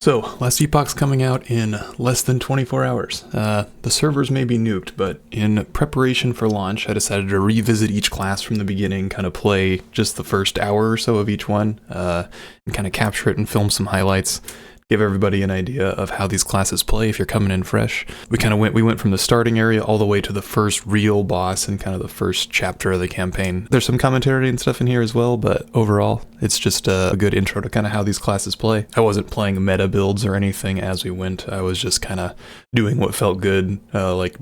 So, last Epoch's coming out in less than 24 hours. The servers may be nuked, but in preparation for launch, I decided to revisit each class from the beginning, kind of play just the first hour or so of each one, and kind of capture it and film some highlights. Give everybody an idea of how these classes play if you're coming in fresh. We went from the starting area all the way to the first real boss and kind of the first chapter of the campaign. There's some commentary and stuff in here as well, but overall, it's just a good intro to kind of how these classes play. I wasn't playing meta builds or anything as we went. I was just kind of doing what felt good,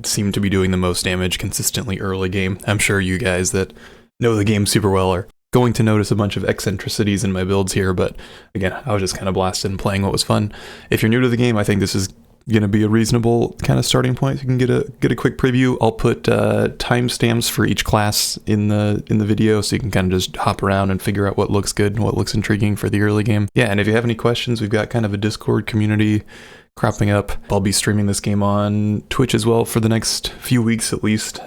seemed to be doing the most damage consistently early game. I'm sure you guys that know the game super well are going to notice a bunch of eccentricities in my builds here, but again, I was just kind of blasted and playing what was fun. If you're new to the game, I think this is going to be a reasonable kind of starting point. You can get a quick preview. I'll put timestamps for each class in the video, so you can kind of just hop around and figure out what looks good and what looks intriguing for the early game. Yeah, and if you have any questions, we've got kind of a Discord community cropping up. I'll be streaming this game on Twitch as well for the next few weeks at least.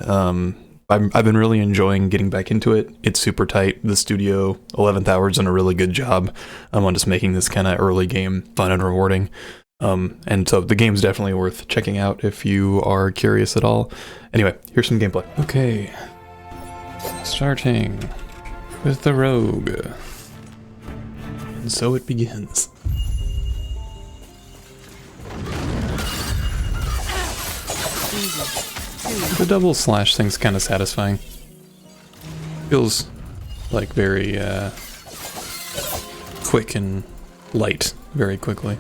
I've been really enjoying getting back into it. It's super tight. The studio, 11th Hour's done a really good job on just making this kind of early game fun and rewarding. And so the game's definitely worth checking out if you are curious at all. Anyway, here's some gameplay. Okay, starting with the rogue. And so it begins. The double slash thing's kind of satisfying. Feels like very quick and light very quickly.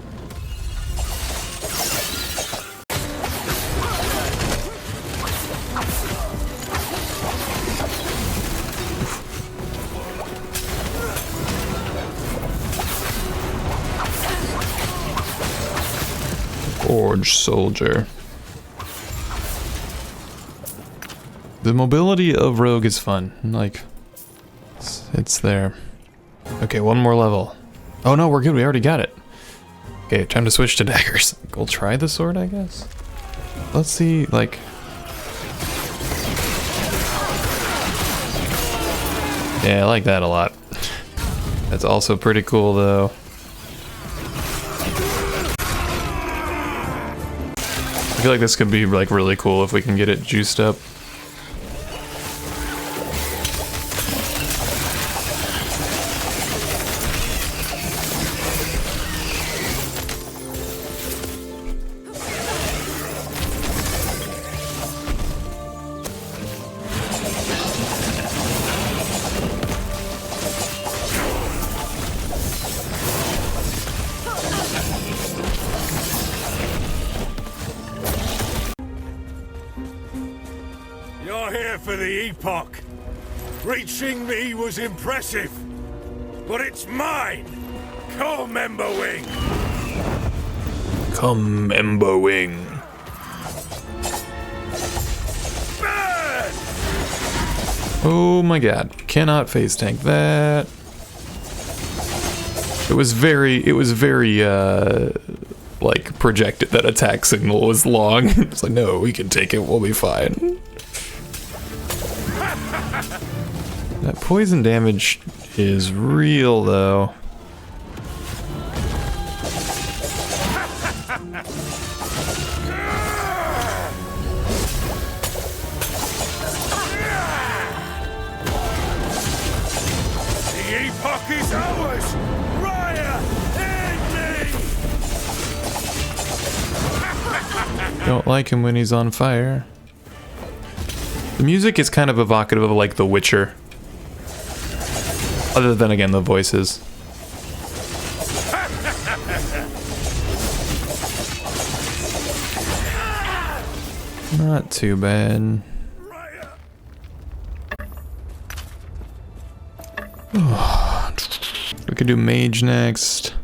Forge soldier. The mobility of Rogue is fun. Like, it's there. Okay, one more level. Oh no, we're good. We already got it. Okay, time to switch to daggers. We'll try the sword, I guess. Let's see, like... Yeah, I like that a lot. That's also pretty cool, though. I feel like this could be, like, really cool if we can get it juiced up. You're here for the Epoch. Reaching me was impressive, but it's mine. Come, Ember Wing. Come, Ember Wing. Burn! Oh my god, cannot phase tank that. It was very like projected that attack signal was long. It's like, no, we can take it, we'll be fine. That poison damage is real though. The Epoch is ours! Raya, aid me! Don't like him when he's on fire. The music is kind of evocative of like The Witcher. Other than, again, the voices. Not too bad. We could do Mage next.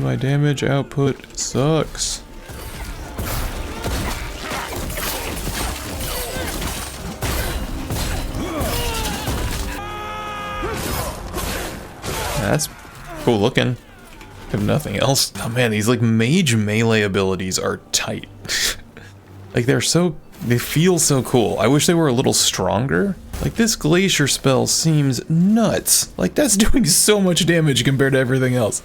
My damage output sucks. That's cool looking. If nothing else. Oh man, these like mage melee abilities are tight. Like they feel so cool. I wish they were a little stronger. Like this glacier spell seems nuts. Like that's doing so much damage compared to everything else.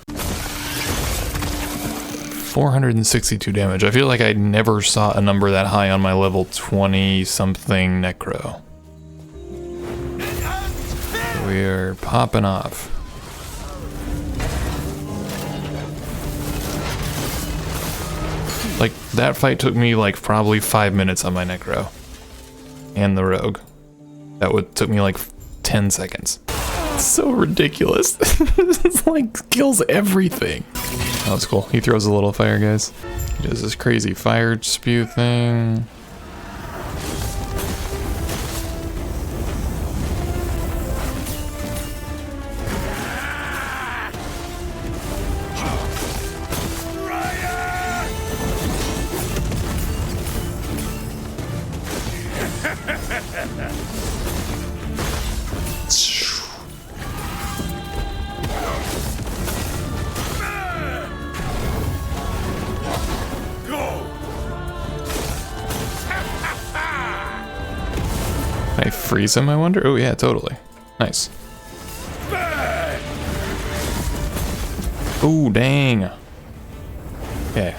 462 damage. I feel like I never saw a number that high on my level 20 something necro. We're popping off. Like, that fight took me like probably 5 minutes on my necro. And the rogue. That took me like 10 seconds. It's so ridiculous. It's like, kills everything. Oh, that's cool. He throws a little fire, guys. He does this crazy fire spew thing. Can I freeze him, I wonder? Oh yeah, totally. Nice. Oh, dang. Okay.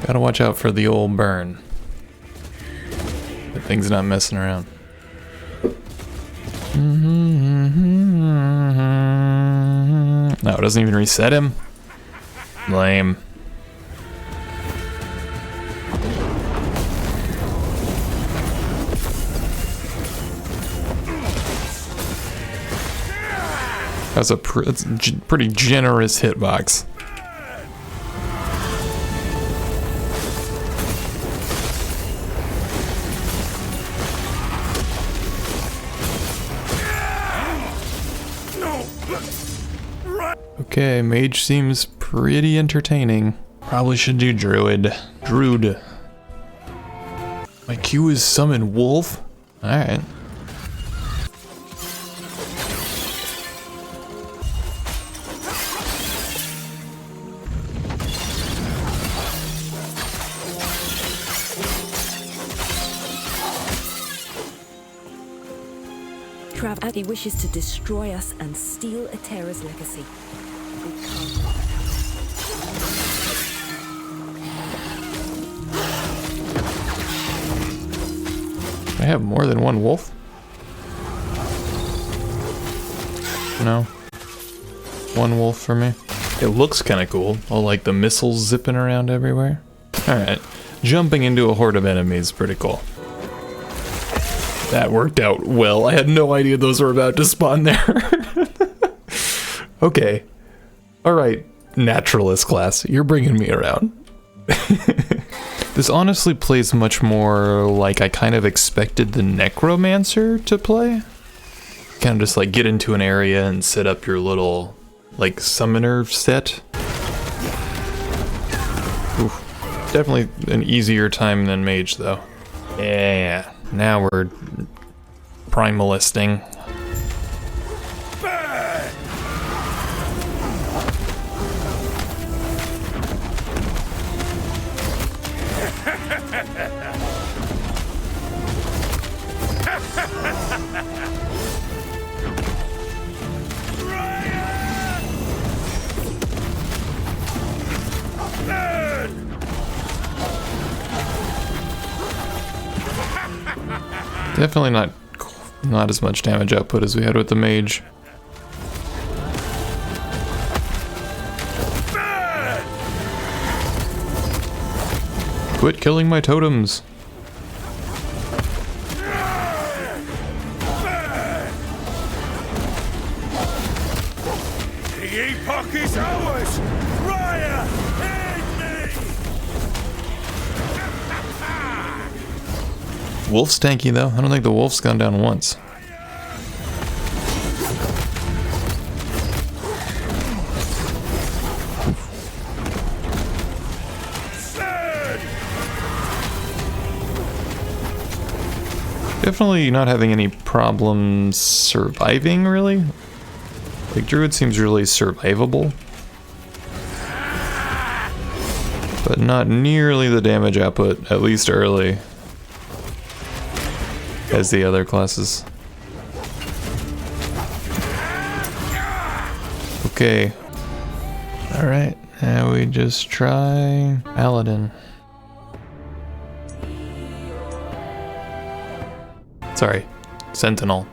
Gotta watch out for the old burn. The thing's not messing around. No, it doesn't even reset him. Lame. That's a pretty generous hitbox. Okay, Mage seems pretty entertaining. Probably should do Druid. Druid. My Q is summon Wolf? Alright. He wishes to destroy us and steal Atera's legacy. I have more than one wolf? No. One wolf for me. It looks kind of cool. All like the missiles zipping around everywhere. Alright. Jumping into a horde of enemies is pretty cool. That worked out well. I had no idea those were about to spawn there. Okay. Alright, naturalist class, you're bringing me around. This honestly plays much more like I kind of expected the necromancer to play. Kind of just like get into an area and set up your little like summoner set. Oof. Definitely an easier time than Mage though. Yeah, now we're primalisting. Definitely not as much damage output as we had with the Mage. Quit killing my totems. The Epoch is ours! Raya, aid me! Wolf's tanky though. I don't think the wolf's gone down once. Definitely not having any problems surviving, really. Like, Druid seems really survivable. but not nearly the damage output, at least early, as the other classes. Okay. Alright, now we just try Paladin. Sorry, Sentinel.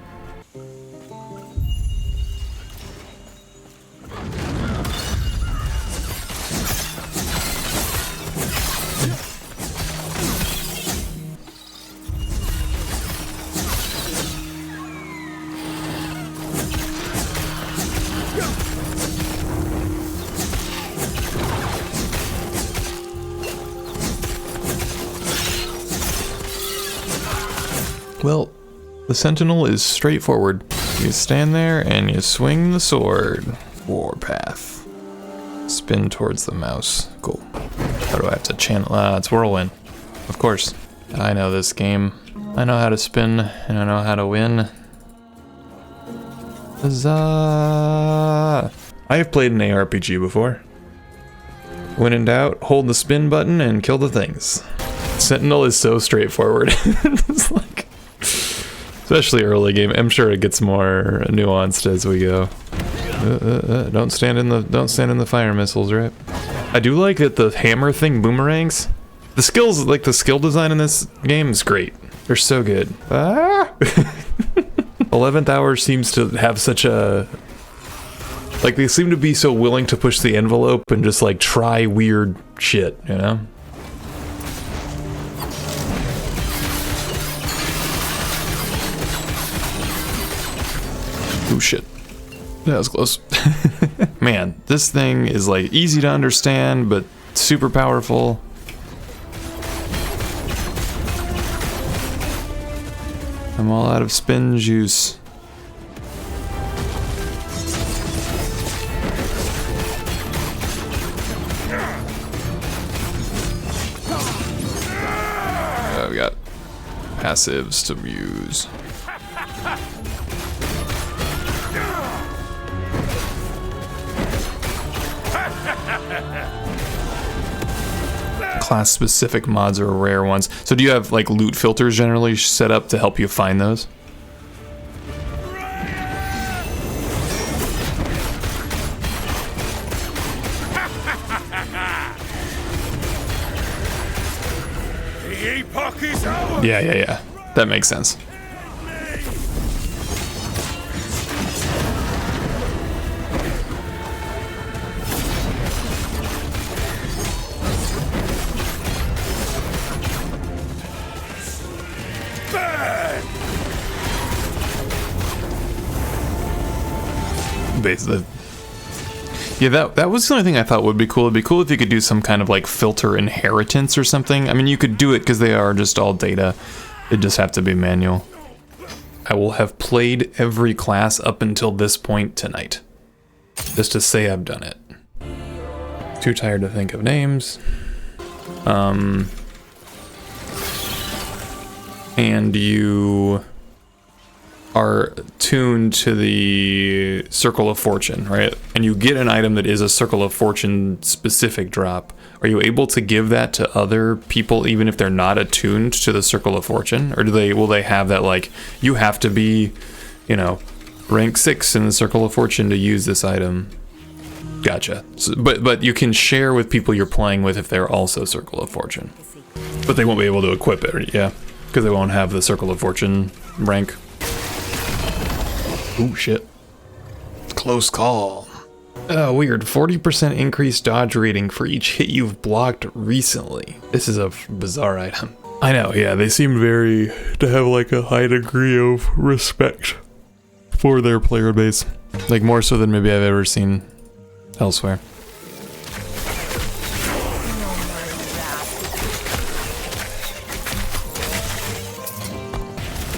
Well, the Sentinel is straightforward. You stand there and you swing the sword. Warpath. Spin towards the mouse. Cool. How do I have to channel? It's Whirlwind. Of course. I know this game. I know how to spin and I know how to win. Huzzah! I have played an ARPG before. When in doubt, hold the spin button and kill the things. Sentinel is so straightforward. It's like, especially early game. I'm sure it gets more nuanced as we go. Don't stand in the fire missiles, right? I do like that the hammer thing boomerangs. The skills, like the skill design in this game is great. They're so good. Ah! 11th Hour seems to have such a, like, they seem to be so willing to push the envelope and just like try weird shit, you know? Oh shit. That was close. Man, this thing is like easy to understand, but super powerful. I'm all out of spin juice. I've got passives to use. Class-specific mods are rare ones. So do you have like loot filters generally set up to help you find those? The Epoch is ours. Yeah. That makes sense. Yeah, that was the only thing I thought would be cool. It'd be cool if you could do some kind of like filter inheritance or something. I mean, you could do it because they are just all data. It'd just have to be manual. I will have played every class up until this point tonight. Just to say I've done it. Too tired to think of names. And you are tuned to the Circle of Fortune, right? And you get an item that is a Circle of Fortune specific drop. Are you able to give that to other people even if they're not attuned to the Circle of Fortune? Or will they have that, like, you have to be, you know, rank 6 in the Circle of Fortune to use this item? Gotcha. So, but you can share with people you're playing with if they're also Circle of Fortune. But they won't be able to equip it, yeah. Because they won't have the Circle of Fortune rank. Ooh, shit. Close call. Oh, weird. 40% increased dodge rating for each hit you've blocked recently. This is a bizarre item. I know, yeah. They seem to have like a high degree of respect for their player base. Like more so than maybe I've ever seen elsewhere.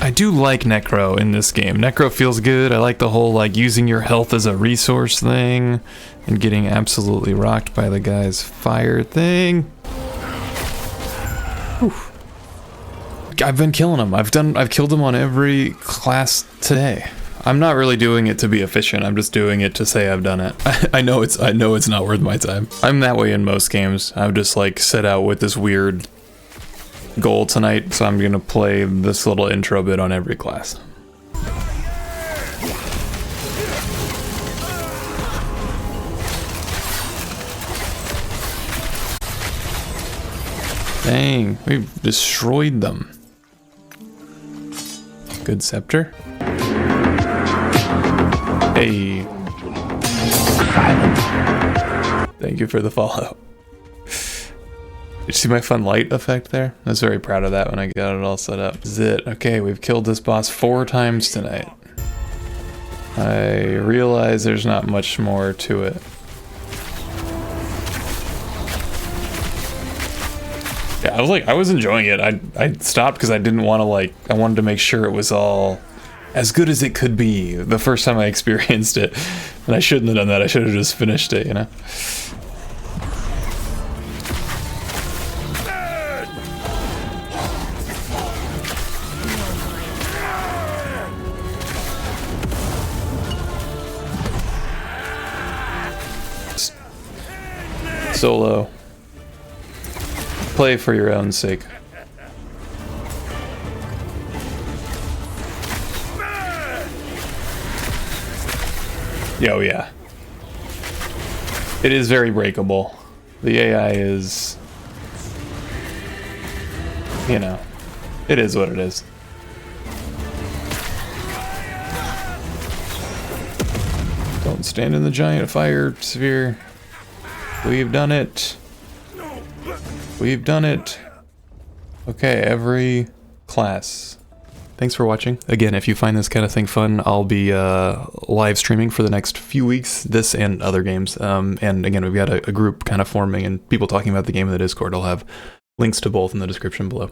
I do like Necro in this game. Necro feels good. I like the whole like using your health as a resource thing and getting absolutely rocked by the guy's fire thing. Whew. I've been killing them. I've killed them on every class today. I'm not really doing it to be efficient. I'm just doing it to say I've done it. I know it's not worth my time. I'm that way in most games. I'm just like set out with this weird goal tonight, so I'm gonna play this little intro bit on every class. Dang, we've destroyed them. Good scepter. Hey. Thank you for the follow. Did you see my fun light effect there? I was very proud of that when I got it all set up. This is it. Okay, we've killed this boss 4 times tonight. I realize there's not much more to it. Yeah, I was enjoying it. I stopped because I didn't want to I wanted to make sure it was all as good as it could be the first time I experienced it. And I shouldn't have done that. I should have just finished it, you know? Solo. Play for your own sake. Oh yeah. It is very breakable. The AI is, you know, it is what it is. Don't stand in the giant fire sphere. We've done it. We've done it. Okay, every class. Thanks for watching. Again, if you find this kind of thing fun, I'll be live streaming for the next few weeks, this and other games. And again, we've got a group kind of forming and people talking about the game in the Discord. I'll have links to both in the description below.